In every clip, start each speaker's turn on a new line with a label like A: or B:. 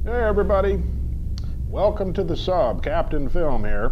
A: Hey everybody, welcome to the sub. Captain Philm here.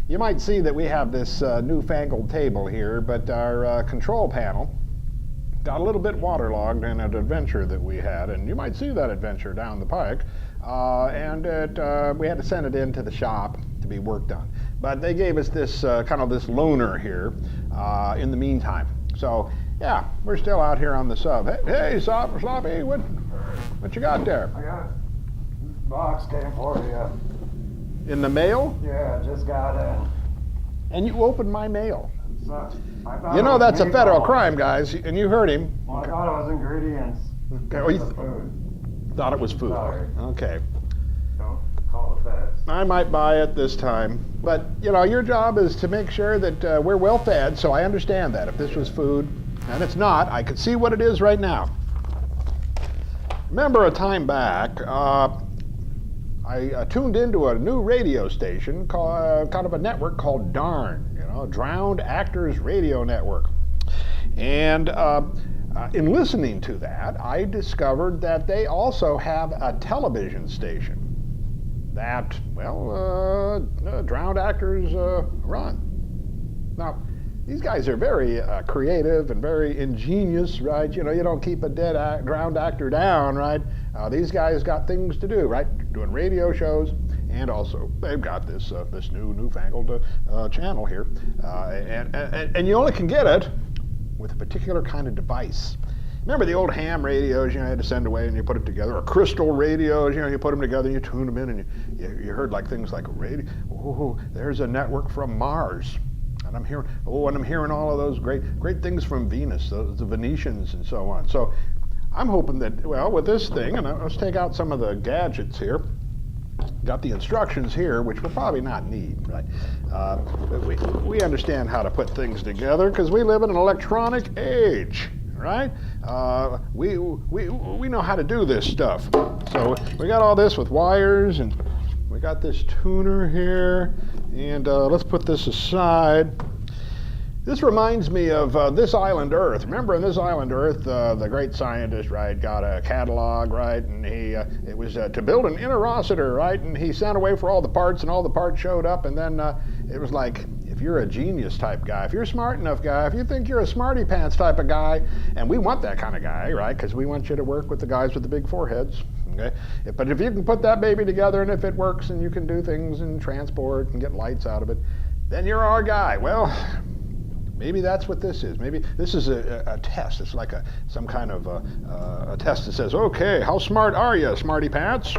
A: You might see that we have this newfangled table here, but our control panel got a little bit waterlogged in an adventure that we had, and you might see that adventure down the pike, and we had to send it into the shop to be worked on. But they gave us this kind of this loaner here in the meantime. So yeah, we're still out here on the sub. Hey Sloppy, what you got there?
B: I got a box came for you.
A: In the mail?
B: Yeah, just got in.
A: And you opened my mail.
B: You
A: know that's a federal crime, guys, and you heard him.
B: Well, I thought it was ingredients.
A: Okay.
B: Well, food.
A: Thought it was food.
B: Sorry.
A: Okay.
B: Don't call the feds.
A: I might buy it this time, but you know, your job is to make sure that we're well fed, so I understand that. If this was food, and it's not, I can see what it is right now. Remember a time back, I tuned into a new radio station, called, kind of a network called DARN, you know, Drowned Actors Radio Network. And in listening to that, I discovered that they also have a television station that, well, drowned actors run. Now, these guys are very creative and very ingenious, right? You know, you don't keep a drowned actor down, right? These guys got things to do, right? Doing radio shows, and also they've got this this newfangled channel here, and you only can get it with a particular kind of device. Remember the old ham radios, you know, you had to send away and you put it together, or crystal radios, you know, you put them together and you tune them in, and you heard like things like radio. Oh, there's a network from Mars. And I'm hearing all of those great things from Venus, the Venetians and so on. So I'm hoping that, well, with this thing, and let's take out some of the gadgets here. Got the instructions here, which we'll probably not need, right? But we understand how to put things together because we live in an electronic age, right? We know how to do this stuff. So we got all this with wires, and we got this tuner here. And let's put this aside. This reminds me of This Island Earth. Remember in This Island Earth, the great scientist, right, got a catalog, right, and it was to build an interocitor, right, and he sent away for all the parts, and all the parts showed up, and then it was like, if you're a genius type guy, if you're a smart enough guy, if you think you're a smarty pants type of guy, and we want that kind of guy, right, because we want you to work with the guys with the big foreheads. Okay? But if you can put that baby together and if it works and you can do things and transport and get lights out of it, then you're our guy. Well, maybe that's what this is. Maybe this is a test. It's like some kind of a test that says, okay, how smart are you, smarty pants?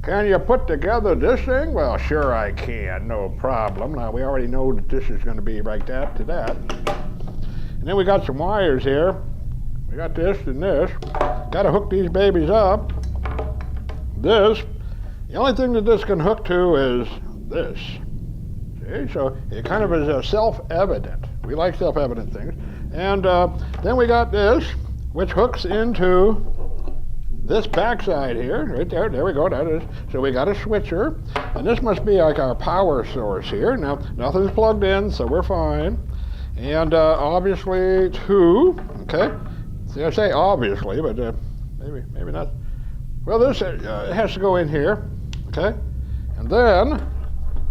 A: Can you put together this thing? Well, sure I can, no problem. Now, we already know that this is going to be like that to that. And then we got some wires here. We got this and this. Got to hook these babies up. This, the only thing that this can hook to is this. See, so it kind of is self-evident. We like self-evident things. And then we got this, which hooks into this backside here, right there. There we go. That is. So we got a switcher, and this must be like our power source here. Now nothing's plugged in, so we're fine. And obviously two. Okay. See, I say obviously, but maybe not. Well, this has to go in here, okay? And then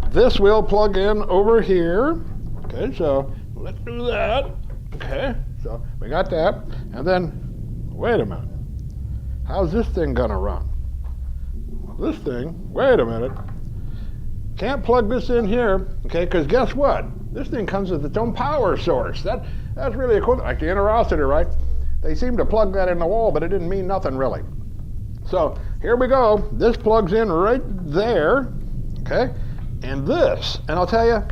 A: this will plug in over here. Okay, so let's do that. Okay, so we got that. And then, wait a minute. How's this thing gonna run? Well, this thing, wait a minute. Can't plug this in here, okay, because guess what? This thing comes with its own power source. That's really equivalent, like the interocitor, right? They seem to plug that in the wall, but it didn't mean nothing really. So here we go. This plugs in right there, okay? And this, and I'll tell you,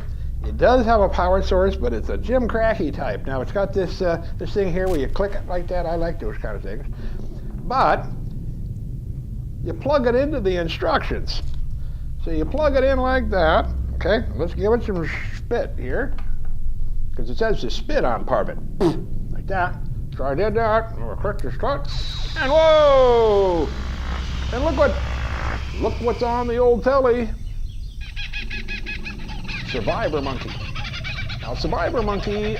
A: it does have a power source, but it's a Jim Cracky type. Now it's got this this thing here where you click it like that. I like those kind of things. But you plug it into the instructions. So you plug it in like that, okay? Let's give it some spit here, because it says to spit on part of it, like that. So I did that, we'll click the start, and whoa! And look what's on the old telly. Survivor Monkey. Now Survivor Monkey,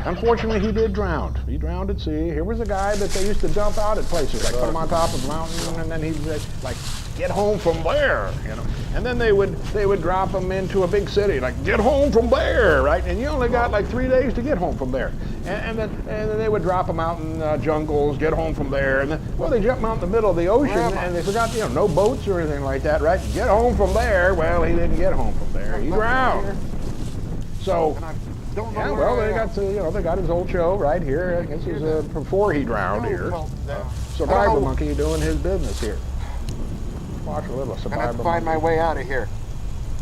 A: Unfortunately, he did drown. He drowned at sea. Here was a guy that they used to dump out at places, like put him on top of a mountain, and then he'd like get home from there, you know. And then they would drop him into a big city, like get home from there, right? And you only got like 3 days to get home from there. And then they would drop him out in jungles, get home from there, and then well, they jump out in the middle of the ocean, and they forgot, you know, no boats or anything like that, right? Get home from there. Well, he didn't get home from there. He drowned. So. Yeah, well, they got to, you know, they got his old show right here. I guess it was before he drowned here. Survivor Monkey doing his business here. Watch a little Survivor Monkey.
C: I'm gonna have to find my way out of here.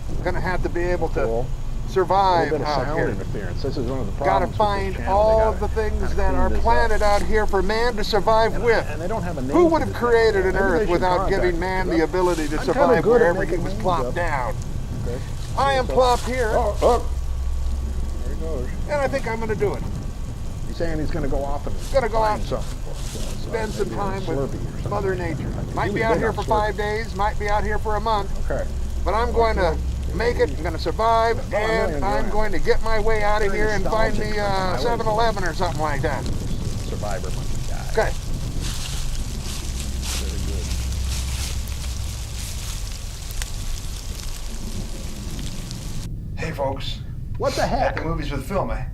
C: I'm gonna have to be able to survive
A: a little bit of
C: out
A: sound
C: here.
A: interference. This is one of the problems.
C: Gotta find all of the things that are planted out here for man to survive with.
A: And they don't have a name.
C: Who would have created an Earth without giving man the ability to survive where everything was plopped down? I am plopped here. And I think I'm going to do it.
A: He's saying he's going to go off and find something.
C: Spend some time with Mother Nature. Might be out here for 5 days, might be out here for a month.
A: Okay.
C: But I'm going to make it, I'm going to survive, and I'm going to get my way out of here and find me 7-Eleven or something like that.
A: Survivor Monkey guy.
C: Okay.
A: Very good.
D: Hey folks.
A: What the heck?
D: At the movies with Philm. I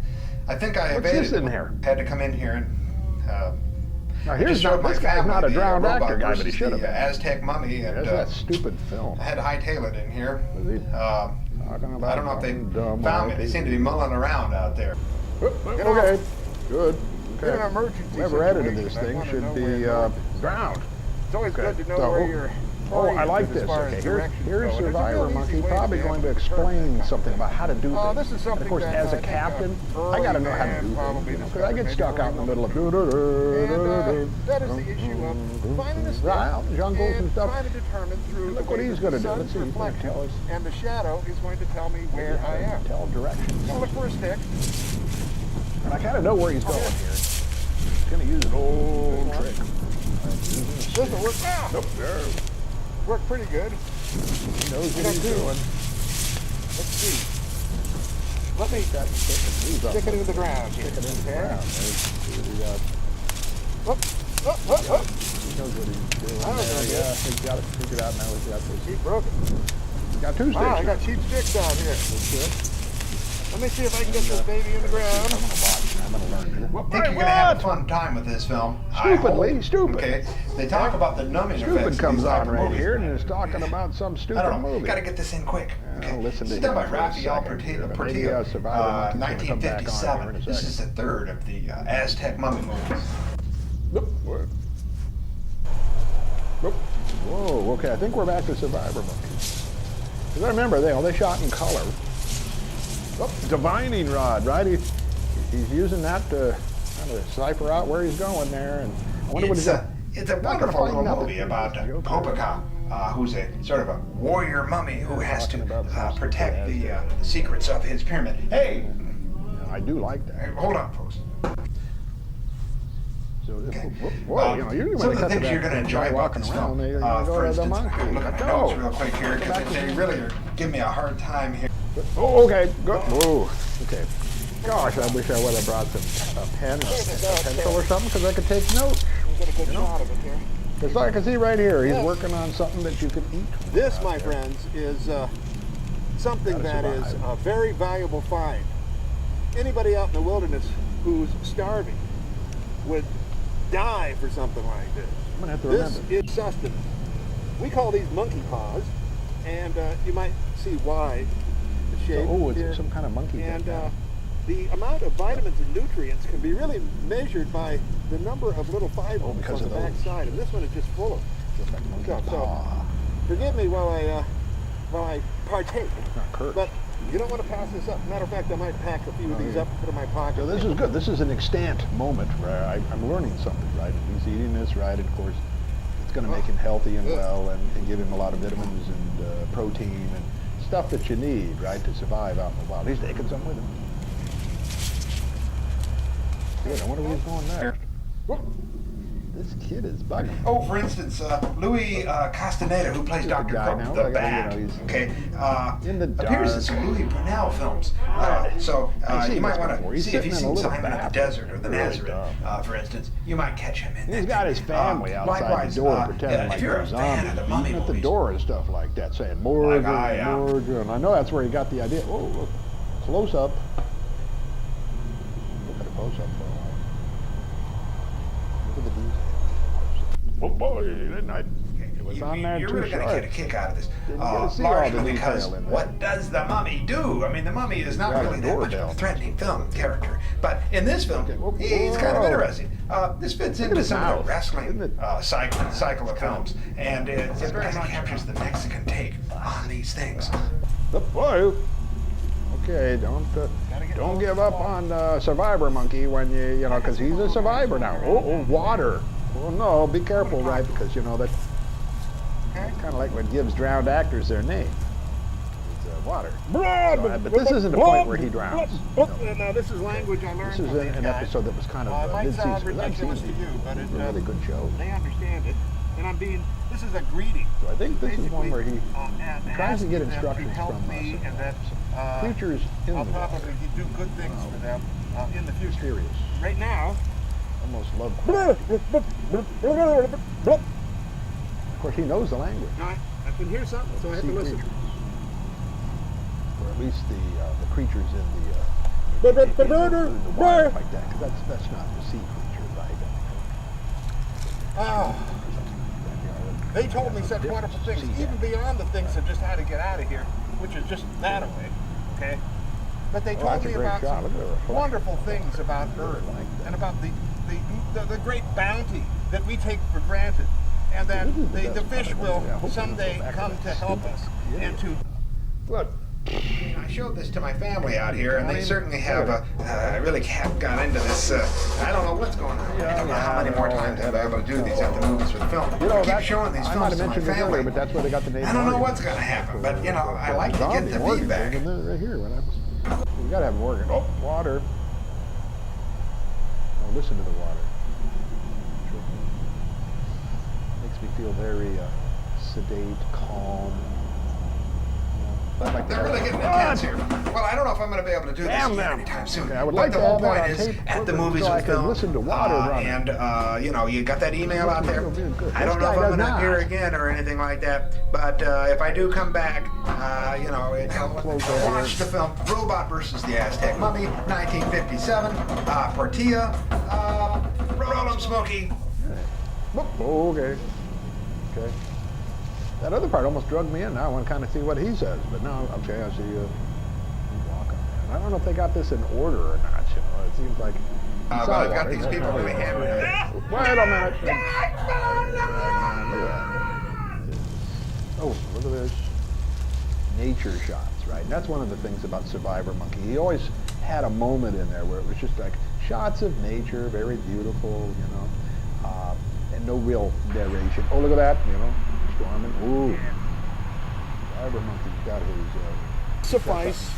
D: think I
A: What's this in here?
D: had to come in here and
A: now here's this guy's not a drowned actor guy, but he should have been.
D: Aztec Mummy, and
A: there's that stupid film.
D: I had to hightail it in here.
A: Talking about
D: I don't know if they found me. They seem to be mulling around out there.
A: Okay, good. Okay.
C: In an emergency
A: Whoever edited this
C: situation,
A: thing should be drowned.
C: It's always good to know where you're.
A: Oh, I like this. Okay, here's Survivor Monkey probably going to explain something about how to do things.
C: This is something
A: and of course, as a captain, I got to know how to do things, because I get stuck out in the middle of
C: that is the issue of finding a stick
A: jungles and stuff.
C: Trying to determine through
A: Look what he's going to do. Let's see. He's going to tell us.
C: And the shadow is going to tell me where I am.
A: Tell directions.
C: I'll look for a stick.
A: And I kind of know where he's going here. He's going to use an old trick.
C: This will work now.
A: Nope, there.
C: Worked pretty good.
A: He knows what he's doing.
C: Let's see. Let me stick it into the ground here.
A: Stick it into the ground. See what he got. He knows what he's doing. Yeah, he's got it figured out now. He's got this.
C: He's broken.
A: He's got 2 sticks.
C: Wow, I got cheap sticks out here.
A: That's good.
C: Let me see if I can get this baby in the ground.
A: I'm going to watch. I'm going to learn.
D: I think you're going to have a fun time with this film.
A: Stupid.
D: Okay. They talk about the numbing effects.
A: Stupid comes on right
D: movies.
A: here and is talking about some
D: I
A: stupid
D: don't know.
A: movie.
D: Got to get this in quick.
A: Okay. Listen to
D: It's done by
A: him for a
D: Raphael
A: second.
D: Portillo,
A: Survivor Monkey's gonna come back on here in a
D: 1957. This
A: second.
D: is the third of the Aztec Mummy movies.
A: Nope. Nope. Whoa, okay, I think we're back to Survivor Monkey. Because I remember they shot in color. Oh, divining rod, right? He's using that to kind of cipher out where he's going there. And I wonder what he's got.
D: It's a wonderful little movie about Popeka, who's a sort of a warrior mummy who has to protect the secrets of his pyramid. Hey!
A: I do like that.
D: Hold on, folks.
A: So, well, you know, usually when
D: some of the things you're going to enjoy about this film, for instance, I'm looking at my notes real quick here, because they really are giving me a hard time here.
A: Oh, okay, good. Whoa, okay. Gosh, I wish I would have brought a pen or a pencil or something, because I could take notes.
C: You know?
A: Because I can see right here, he's working on something that you can eat.
C: This, my friends, is something that is a very valuable find. Anybody out in the wilderness who's starving would die for something like this.
A: I'm gonna have to
C: this
A: remember.
C: is sustenance. We call these monkey paws, and you might see why the shape.
A: Oh, it's some kind of monkey.
C: And the amount of vitamins and nutrients can be really measured by the number of little fibers on the back side, and this one is just full of.
A: Just like monkey paw.
C: Forgive me while I partake.
A: Not
C: but you don't want to pass this up. Matter of fact, I might pack a few of these up and put in my pocket.
A: So this is good. This is an extant moment where I'm learning something, right? He's eating this, right? And of course, it's going to make him healthy and well, and give him a lot of vitamins and protein and stuff that you need, right, to survive out in the wild. He's taking some with him. Good. I wonder where he's going next. This kid is bugging.
D: Oh, for instance, Louis Castaneda, who plays Dr.
A: guy now.
D: the
A: Like,
D: Bat,
A: you know, he's
D: okay,
A: in the
D: appears in
A: dark.
D: some Louis Brunel films. So
A: I've seen
D: you might
A: this
D: want
A: before.
D: to
A: He's
D: see if
A: sitting
D: you've
A: in a
D: seen
A: little
D: Simon of the
A: bath.
D: Desert or the
A: Really
D: Nazareth,
A: dumb.
D: for instance. You might catch him in
A: He's
D: that.
A: got his family outside
D: Likewise,
A: the door pretending like
D: if you're
A: they're
D: a fan of
A: zombies,
D: the Mummy
A: beating at the
D: movies,
A: door and stuff like that, saying, Morgan,
D: Like I am.
A: Morgan. I know that's where he got the idea. Oh, look, close up. Look at a close up for a while. Look at the detail. Oh boy, didn't I? It was on there
D: You're
A: too
D: really going to
A: sharp.
D: get a kick out of this.
A: Didn't get to see all
D: Largely
A: the
D: because
A: detail in there.
D: what does the Mummy do? I mean, the Mummy is not
A: Got a
D: really that much of
A: doorbell.
D: a threatening film character. But in this film,
A: Whoa,
D: he's kind of
A: whoa.
D: interesting. This fits
A: Look at
D: into
A: his
D: some of
A: mouth.
D: the wrestling
A: Isn't it-
D: cycle of films. And it very much captures the Mexican take on these things.
A: The boy. Okay, don't give up on Survivor Monkey when you know, because he's a survivor now. Oh, water. Well, no, be careful, right? Because you know that kind of like what gives drowned actors their name. It's water. So, but this isn't the point where he drowns. No.
C: Now this is language I learned
A: This is
C: from these
A: an
C: guys.
A: episode that was kind
C: It
A: of
C: might sound
A: mid-season. I've seen
C: ridiculous to
A: these.
C: you, but
A: It's a really good show.
C: they understand it. And this is a greeting.
A: So I think this is one where he
C: Basically,
A: tries to get
C: asking them
A: instructions
C: help
A: from
C: me
A: us.
C: and that
A: Creatures in
C: I'll
A: the water.
C: probably do good things for them in the future.
A: Mysterious.
C: Right now,
A: Almost Lovecraft. Of course, he knows the language.
C: I can hear something, so I have to
A: Sea
C: listen.
A: creatures. Or at least the creatures in
C: Brr,
A: the
C: brr, brr, brr,
A: in the water
C: brr.
A: like that. 'Cause that's not the sea creature, right?
C: Oh, they told me such wonderful things, even beyond the things of just how to get out of here, which is just that away, okay? But they
A: Oh,
C: told
A: that's a
C: me
A: great
C: about
A: shot.
C: some
A: Look at the reflection.
C: wonderful things about Earth and about the great bounty that we take for granted, and that
A: This is the
C: the
A: best
C: fish
A: part of
C: will
A: it. Yeah, hopefully
C: someday
A: we'll go back
C: come
A: to
C: to
A: that
C: help
A: stupid
C: us
A: idiot.
C: and to
A: Look.
D: I showed this to my family out here, and
A: I
D: they
A: mean,
D: certainly have really got into this. I don't know what's going on. I don't know how many more times I'll be able to do these at the movies for the film.
A: You know,
D: I keep
A: that,
D: showing these
A: I might
D: films
A: have
D: to my
A: mentioned it earlier,
D: family.
A: but that's where they got the name.
D: I don't know
A: Morgan.
D: what's going to happen, but you know, I like to get
A: Zombie
D: the
A: Morgan
D: feedback.
A: came in right here. When we gotta have Morgan. Oh, water. Oh, listen to the water. Makes me feel very sedate, calm. I'd like to
D: They're
A: have-
D: really getting intense here. Well, I don't know if I'm going to be able to do this
A: Damn
D: again
A: them.
D: anytime soon.
A: Okay, I would
D: but
A: like
D: the
A: to
D: whole
A: have that
D: point
A: on
D: is,
A: tape
D: at the
A: so
D: movies
A: I
D: with
A: can
D: film,
A: listen to water running.
D: and you know, you got that email out there.
A: This
D: I don't know if
A: guy
D: I'm going
A: does
D: to appear
A: not.
D: again or anything like that, but if I do come back, you know, watch the film Robot versus the Aztec Mummy, 1957, Portilla, roll 'em, Smokey.
A: Oh, okay. Okay. That other part almost drugged me in. Now I want to kind of see what he says. But no, okay, I see you walk on there. I don't know if they got this in order or not. You know, it seems like.
D: But I've got these people really hammered.
A: Wait a minute. Oh, look at this. Nature shots, right? And that's one of the things about Survivor Monkey. He always had a moment in there where it was just like shots of nature, very beautiful, you know, and no real narration. Oh, look at that, you know, storming. Ooh. Survivor Monkey's got his
C: suffice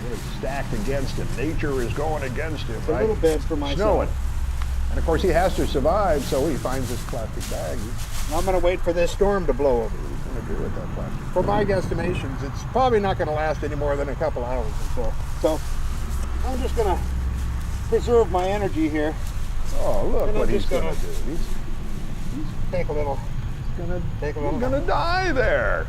A: really stacked against him. Nature is going against him,
C: a
A: right?
C: little bed for myself.
A: Snowing. And of course he has to survive, so he finds this plastic bag.
C: I'm going to wait for this storm to blow over.
A: What he's going to do with that plastic?
C: For my guesstimations, it's probably not going to last any more than a couple hours or so. So I'm just going to preserve my energy here.
A: Oh, look
C: And I'm
A: what he's
C: just
A: going to
C: gonna-
A: do.
C: Take a little.
A: He's going
C: little-
A: to die there.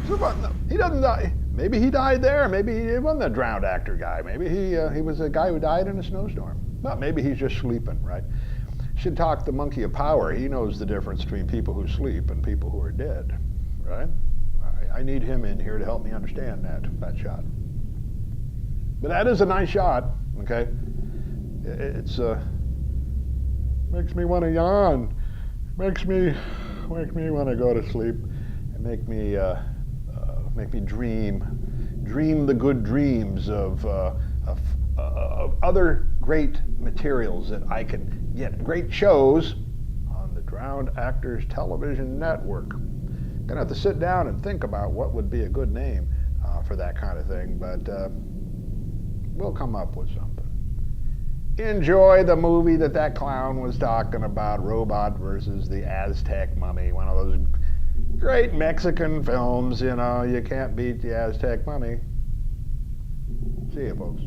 A: So, but, no, he doesn't die. Maybe he died there. Maybe he wasn't a drowned actor guy. Maybe he was a guy who died in a snowstorm. But maybe he's just sleeping, right? Should talk the monkey of power. He knows the difference between people who sleep and people who are dead, right? I need him in here to help me understand that shot. But that is a nice shot, okay? It's makes me want to yawn, makes me want to go to sleep, and make me dream the good dreams of other great materials that I can get, great shows on the Drowned Actors Television Network. Gonna have to sit down and think about what would be a good name for that kind of thing, but we'll come up with something. enjoy the movie that clown was talking about, Robot versus the Aztec Mummy, one of those great Mexican films. You know, you can't beat the Aztec Mummy. See you, folks.